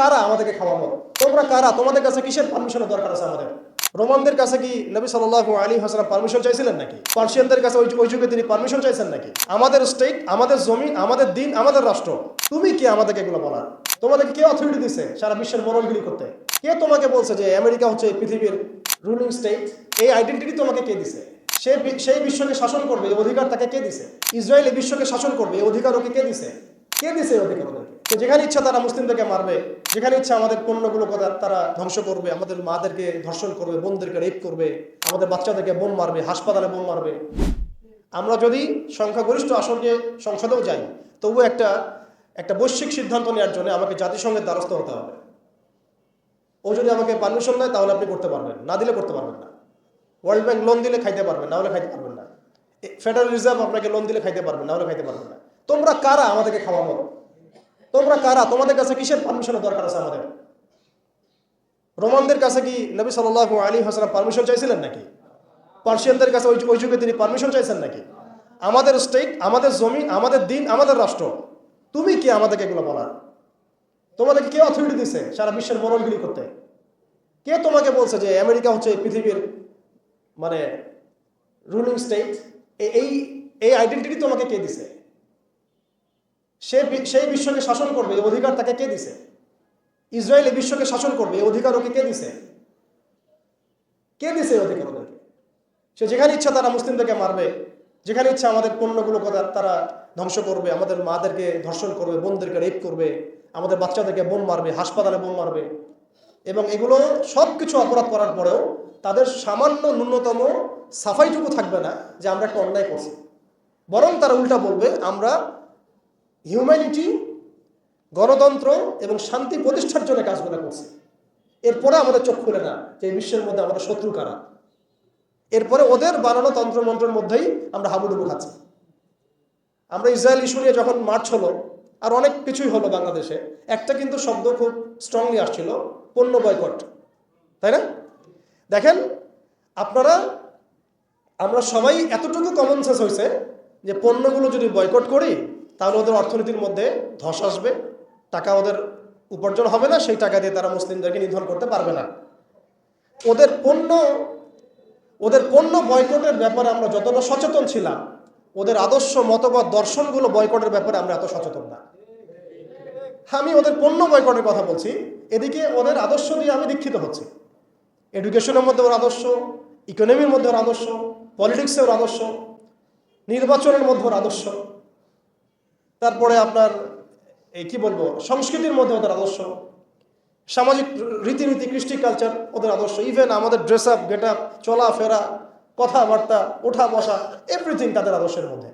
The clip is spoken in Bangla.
কারা আমাদেরকে খাওয়াবো? তোমরা কারা? তোমাদের কাছে কিসের পারমিশনের দরকার আছে আমাদের? রোমানদের কাছে কি নবী সাল্লাল্লাহু আলাইহি ওয়াসাল্লাম পারমিশন চাইছিলেন নাকি? পার্সিয়ানদের কাছে ওই যুগে তিনি পারমিশন চাইছেন নাকি? আমাদের স্টেট, আমাদের জমি, আমাদের দিন, আমাদের রাষ্ট্র, তুমি কি আমাদেরকে এগুলো বলার? তোমাদেরকে কে অথরিটি দিছে সারা বিশ্বের মরণগিরি করতে? কে তোমাকে বলছে যে আমেরিকা হচ্ছে পৃথিবীর রুলিং স্টেট? এই আইডেন্টিটি তোমাকে কে দিছে? সেই বিশ্বকে শাসন করবে এই অধিকার তাকে কে দিছে? ইসরায়েল এই বিশ্বকে শাসন করবে এই অধিকার ওকে কে দিছে? কে দিছে এই অধিকার ওদেরকে? তো যেখানে ইচ্ছা তারা মুসলিমদেরকে মারবে, যেখানে ইচ্ছা আমাদের পণ্যগুলো তারা ধ্বংস করবে, আমাদের মাদেরকে ধর্ষণ করবে, বোনদেরকে রেপ করবে, আমাদের বাচ্চাদেরকে বোম মারবে, হাসপাতালে বোম মারবে। আমরা যদি সংখ্যাগরিষ্ঠ আসনে সংসদেও যাই, তবুও একটা বৈশ্বিক সিদ্ধান্ত নেওয়ার জন্য আমাকে জাতিসংঘের দ্বারস্থ হতে হবে। ও যদি আমাকে পারমিশন দেয় তাহলে আপনি করতে পারবেন, না দিলে করতে পারবেন না। ওয়ার্ল্ড ব্যাংক লোন দিলে খাইতে পারবেন, না হলে খাইতে পারবেন না। ফেডারেল রিজার্ভ আপনাকে লোন দিলে খাইতে পারবেন, না হলে খাইতে পারবেন না। তোমরা কারা আমাদেরকে খাওয়াবো? তোমরা কারা? তোমাদের কাছে কিসের পারমিশনের দরকার আছে আমাদের? রোমানদের কাছে কি নবী সাল্লাল্লাহু আলাইহি ওয়াসাল্লাম পারমিশন চাইছিলেন নাকি? পার্সিয়ানদের কাছে ওই যুগে তিনি পারমিশন চাইছেন নাকি? আমাদের স্টেট, আমাদের জমি, আমাদের দিন, আমাদের রাষ্ট্র, তুমি কি আমাদেরকে এগুলো বলার? তোমাদেরকে কে অথরিটি দিছে সারা বিশ্বের মরণগিরি করতে? কে তোমাকে বলছে যে আমেরিকা হচ্ছে পৃথিবীর মানে রুলিং স্টেট? এই আইডেন্টিটি তোমাকে কে দিছে? সেই বিশ্বকে শাসন করবে এই অধিকার তাকে কে দিছে? ইসরায়েল এই বিশ্বকে শাসন করবে এই অধিকার ওকে কে দিছে? কে দিছে এই অধিকার ওদেরকে? সে যেখানে ইচ্ছা তারা মুসলিমদেরকে মারবে, যেখানে ইচ্ছা আমাদের পণ্যগুলো তারা ধ্বংস করবে, আমাদের মাদেরকে ধর্ষণ করবে, বোনদেরকে রেপ করবে, আমাদের বাচ্চাদেরকে বোম মারবে, হাসপাতালে বোম মারবে। এবং এগুলো সব কিছু অপরাধ করার পরেও তাদের সামান্য ন্যূনতম সাফাইটুকু থাকবে না যে আমরা একটা অন্যায় করছি। বরং তারা উল্টা বলবে আমরা হিউম্যানিটি, গণতন্ত্র এবং শান্তি প্রতিষ্ঠার জন্য কাজগুলো করছি। এরপরে আমাদের চোখ খুলে না যে এই বিশ্বের মধ্যে আমাদের শত্রু কারা। এরপরে ওদের বানানো তন্ত্রমন্ত্রের মধ্যেই আমরা হাবুডুবু খাচ্ছি। আমরা ইসরায়েল ইস্যু নিয়ে যখন মার্চ হলো, আর অনেক কিছুই হলো বাংলাদেশে, একটা কিন্তু শব্দ খুব স্ট্রংলি আসছিল, পণ্য বয়কট, তাই না? দেখেন আমরা সবাই এতটুকু কমন সেন্স হয়েছে যে পণ্যগুলো যদি বয়কট করি তাহলে ওদের অর্থনীতির মধ্যে ধস আসবে, টাকা ওদের উপার্জন হবে না, সেই টাকা দিয়ে তারা মুসলিমদেরকে নিধন করতে পারবে না। ওদের পণ্য বয়কটের ব্যাপারে আমরা যতটা সচেতন ছিলাম, ওদের আদর্শ, মতবাদ, দর্শনগুলো বয়কটের ব্যাপারে আমরা এত সচেতন না। আমি ওদের পণ্য বয়কটের কথা বলছি, এদিকে ওদের আদর্শ দিয়ে আমি দীক্ষিত হচ্ছি। এডুকেশনের মধ্যে ওর আদর্শ, ইকোনমির মধ্যে ওর আদর্শ, পলিটিক্সে ওর আদর্শ, নির্বাচনের মধ্যে ওর আদর্শ, তারপরে আপনার সংস্কৃতির মধ্যে ওদের আদর্শ, সামাজিক রীতিনীতি, কৃষ্টি কালচার ওদের আদর্শ, ইভেন আমাদের ড্রেস আপ, গেট আপ, চলাফেরা, কথাবার্তা, ওঠা বসা, এভরিথিং তাদের আদর্শের মধ্যে।